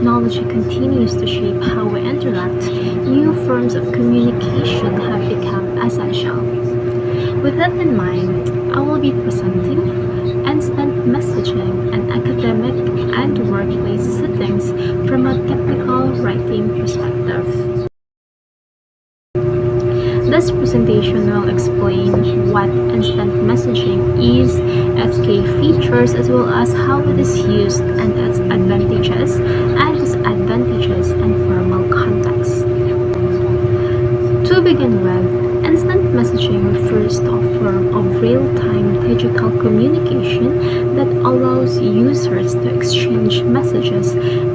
technology continues to shape how we interact, new forms of communication have become essential. With that in mind, I will be presenting instant messaging in academic and workplace settings from a technical writing perspective. This presentation will explain what instant messaging is, its key features, as well as how it is used and its advantages and disadvantages in formal context. To begin with, instant messaging refers to a form of real-time digital communication that allows users to exchange messages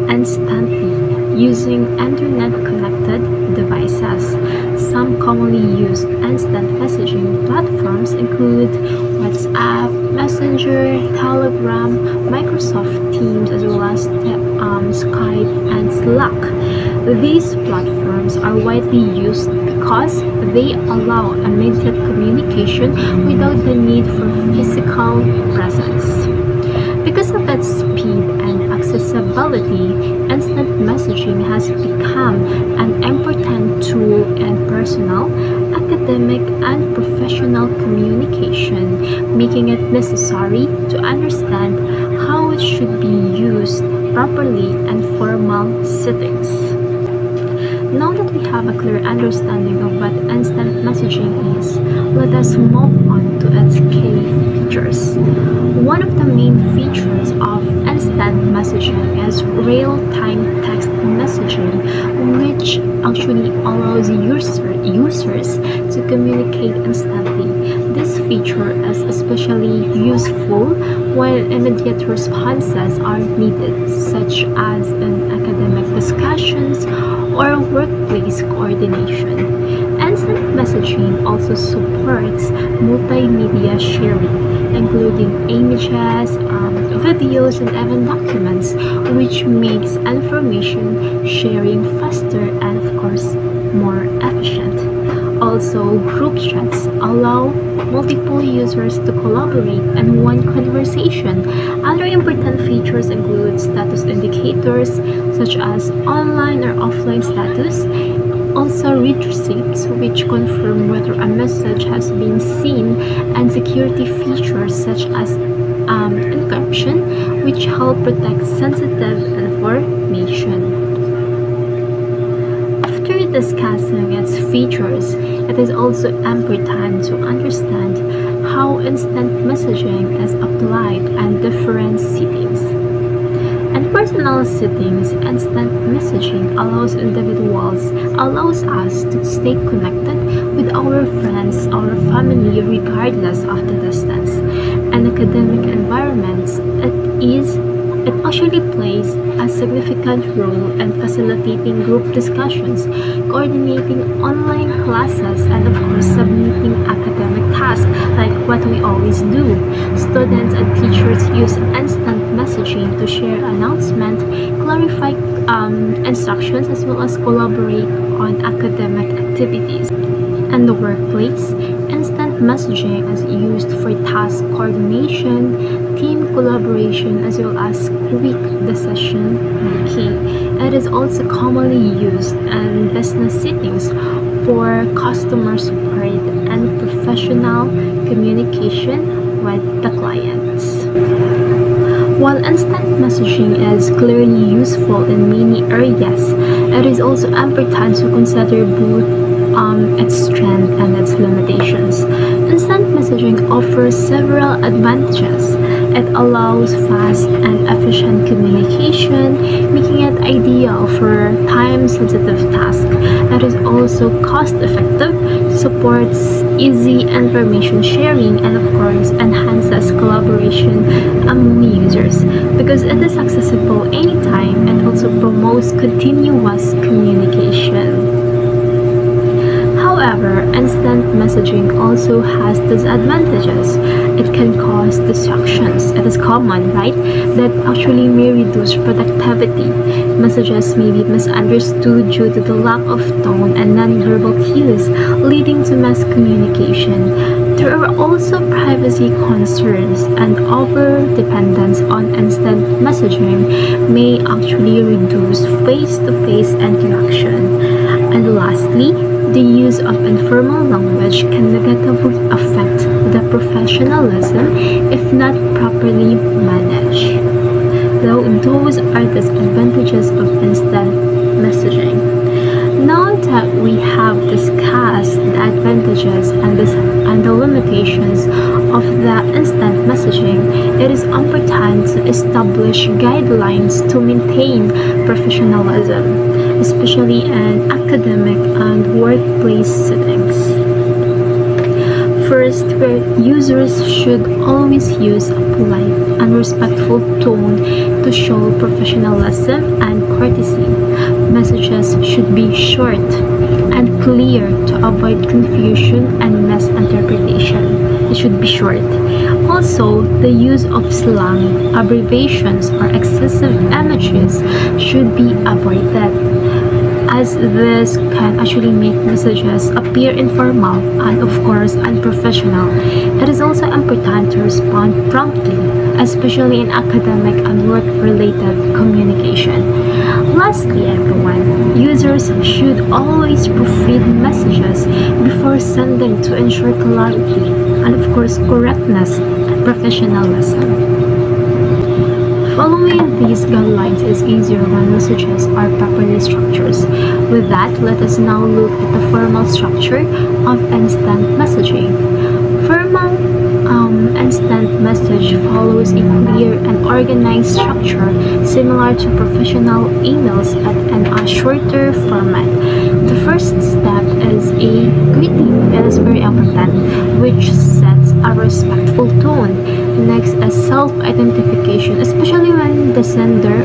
instantly using internet-connected devices. Some commonly used instant messaging platforms include WhatsApp, Messenger, Telegram, Microsoft Teams, as well as Skype and Slack. These platforms are widely used because they allow immediate communication without the need for physical presence. Because of its speed and accessibility, instant messaging has become an important tool in personal, academic, and professional communication, making it necessary to understand how it should be used properly in formal settings. Now that we have a clear understanding of what instant messaging is, let us move on to its key features. One of the main features of instant messaging is real-time text messaging, which actually allows users to communicate instantly. This feature is especially useful when immediate responses are needed, such as in academic discussions or workplace coordination. Instant messaging also supports multimedia sharing, including images, videos, and even documents, which makes information sharing faster and, of course, more efficient. Also, group chats allow multiple users to collaborate in one conversation. Other important features include status indicators such as online or offline status, also read receipts, which confirm whether a message has been seen, and security features such as encryption, which help protect sensitive information. After discussing its features, it is also important to understand how instant messaging is applied in different settings. In personal settings, instant messaging allows us to stay connected with our friends, our family, regardless of the distance. In academic environments, it actually plays a significant role in facilitating group discussions, coordinating online classes, and of course submitting academic tasks like what we always do. Students and teachers use instant messaging to share announcements, clarify instructions, as well as collaborate on academic activities. In the workplace, instant messaging is used for task coordination, team collaboration, as well as quick decision making. It is also commonly used in business settings for customer support and professional communication with the clients. While instant messaging is clearly useful in many areas, it is also important to consider both its strength and its limitations. Instant messaging offers several advantages. It allows fast and efficient communication, making it ideal for time-sensitive tasks. It is also cost-effective, supports easy information sharing, and of course enhances collaboration among users because it is accessible anytime and also promotes continuous communication. However, instant messaging also has disadvantages. It can cause distractions. It is common, right? That actually may reduce productivity. Messages may be misunderstood due to the lack of tone and nonverbal cues, leading to miscommunication. There are also privacy concerns, and over-dependence on instant messaging may actually reduce face-to-face interaction. And lastly, the use of informal language can negatively affect the professionalism if not properly managed. Though those are disadvantages of instant messaging. Now that we have discussed the advantages and the limitations of the instant messaging, it is important to establish guidelines to maintain professionalism, especially in academic and workplace settings. First, where users should always use a polite and respectful tone to show professionalism and courtesy. Messages should be short and clear to avoid confusion and misinterpretation. It should be short. Also, the use of slang, abbreviations, or excessive images should be avoided, as this can actually make messages appear informal and of course unprofessional. It is also important to respond promptly, especially in academic and work-related communication. Lastly, everyone, users should always proofread messages before sending to ensure clarity and of course correctness and professionalism. Following these guidelines is easier when messages are properly structured. With that, let us now look at the formal structure of instant messaging. Formal instant message follows a clear and organized structure similar to professional emails but in a shorter format. The first step is a greeting. It is very important, which sets a respectful tone. Next is self-identification, especially when the sender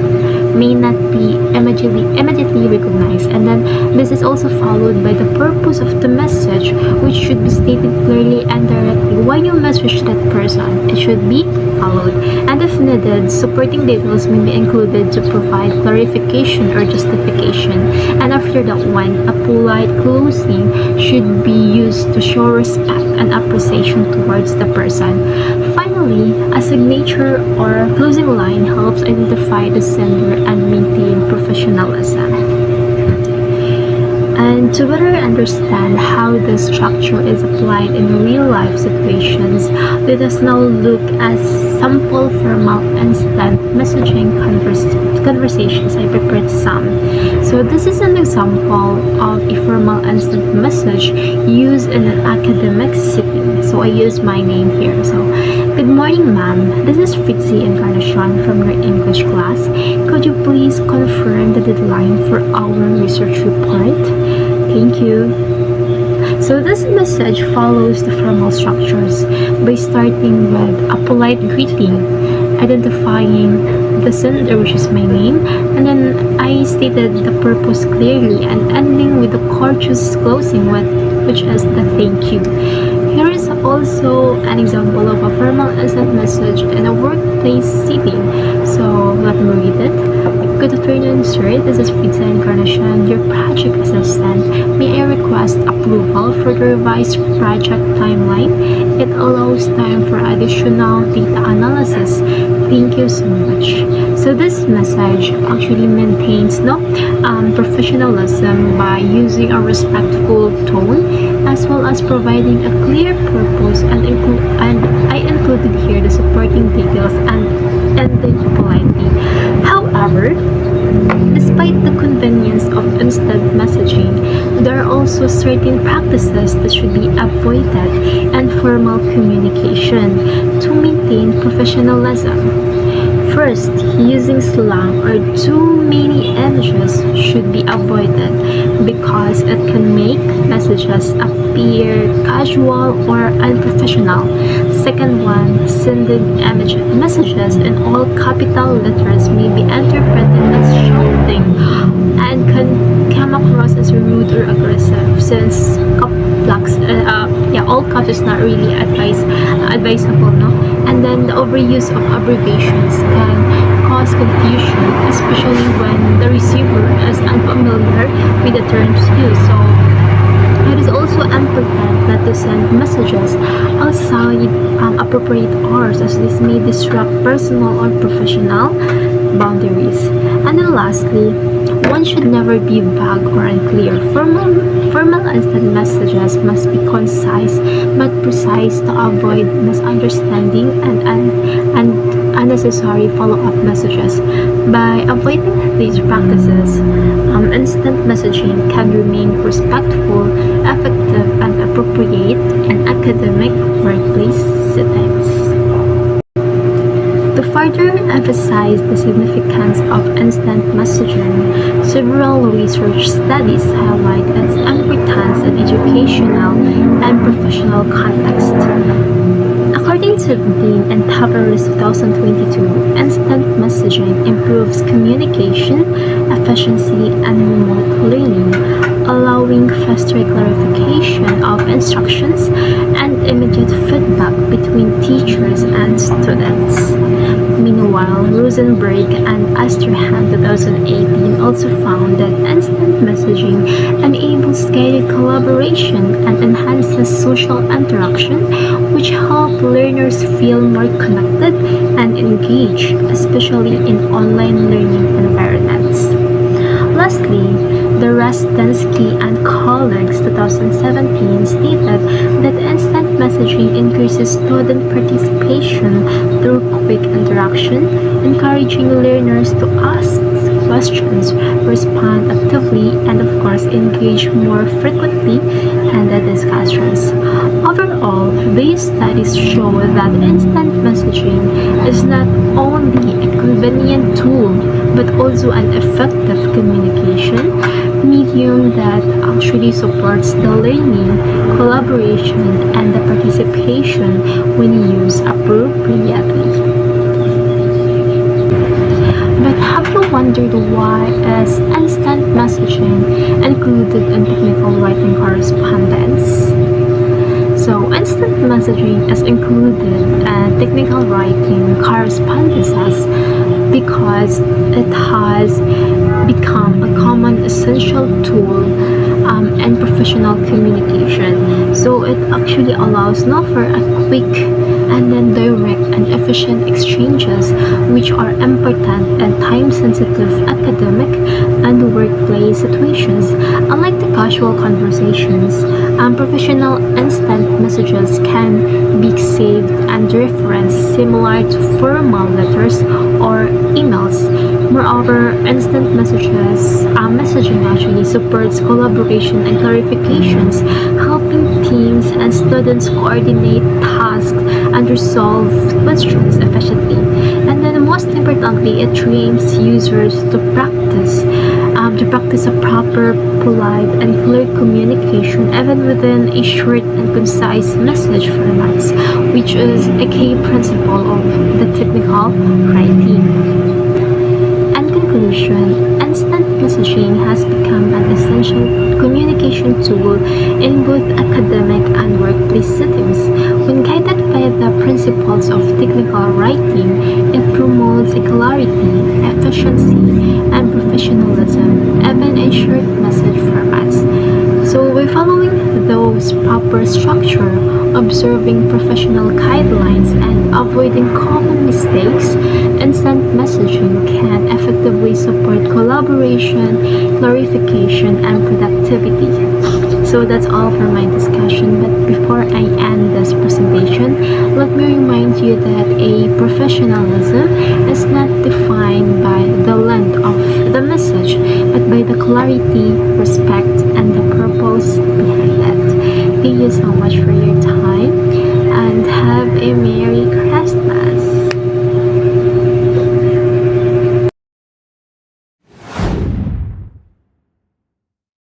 may not be immediately recognized. And then this is also followed by the purpose of the message, which should be stated clearly and directly. Why you message that person, it should be followed. And if needed, supporting details may be included to provide clarification or justification. And after that one, a polite closing should be used to show respect and appreciation towards the person. Finally, a signature or closing line helps identify the sender and maintain professionalism. And to better understand how this structure is applied in real-life situations, let us now look at sample formal instant messaging conversations. I prepared some. So this is an example of a formal instant message used in an academic setting. So I use my name here. So, good morning, ma'am. This is Fritzy Encarnacion from your English class. Could you please confirm the deadline for our research report? Thank you. So this message follows the formal structures by starting with a polite greeting, identifying the sender, which is my name, and then I stated the purpose clearly, and ending with a courteous closing, which is the thank you. Here is also an example of a formal instant message in a workplace setting. So let me read it. Good afternoon, sir. This is Fritzy Encarnacion, your project assistant. May I request approval for the revised project timeline? It allows time for additional data analysis. Thank you so much. So this message actually maintains professionalism by using a respectful tone as well as providing a clear purpose, and I included here the supporting details and ending politely. However, despite the convenience of instant messaging, there are also certain practices that should be avoided in formal communication to maintain professionalism. First, using slang or too many images should be avoided because it can make messages appear casual or unprofessional. Second one, sending messages in all capital letters may be interpreted as shouting and can come across as rude or aggressive, since all caps is not really advisable, no? And then the overuse of abbreviations can cause confusion, especially when the receiver is unfamiliar with the terms used. So It is also important not to send messages outside appropriate hours, as this may disrupt personal or professional boundaries. And then lastly, one should never be vague or unclear. Formal instant messages must be concise but precise to avoid misunderstanding and unnecessary follow-up messages. By avoiding these practices, instant messaging can remain respectful, effective, and appropriate in academic workplace settings. To further emphasize the significance of instant messaging, several research studies highlight its importance in educational and professional context. According to Dean and Tavares 2022, instant messaging improves communication, efficiency, and remote learning, allowing faster clarification of instructions and immediate feedback between teachers and students. Meanwhile, Rosenberg and Astrahan 2018 also found that instant messaging enables guided collaboration and enhances social interaction, which help learners feel more connected and engaged, especially in online learning environments. Lastly, the Rastensky and colleagues 2017 stated that instant messaging increases student participation through quick interaction, encouraging learners to ask questions, respond actively, and of course engage more frequently in the discussions. Overall, these studies show that instant messaging is not only a convenient tool but also an effective communication medium that actually supports the learning, collaboration, and the participation when used appropriately. But have you wondered why is instant messaging included in technical writing correspondence? So, instant messaging is included in technical writing correspondences because it has become a common essential tool in professional communication. So it actually allows now for a quick and then direct and efficient exchanges which are important in time-sensitive academic and workplace situations. Unlike the casual conversations, professional instant messages can be saved and referenced similar to formal letters or emails. Moreover, instant messaging actually supports collaboration and clarifications, helping teams and students coordinate tasks and resolve questions efficiently. And then most importantly, it trains users to practice a proper, polite, and clear communication even within a short and concise message formats, which is a key principle of the technical writing. In conclusion, instant messaging has become an essential communication tool in both academic and workplace settings. When guided by the principles of technical writing, it promotes clarity, efficiency, and professionalism, even in short message formats. So, by following those proper structure, observing professional guidelines, and avoiding common mistakes, instant messaging can effectively support collaboration, clarification, and productivity. So that's all for my discussion, but before I end this presentation, let me remind you that a professionalism is not defined by the length of the message, but by the clarity, respect,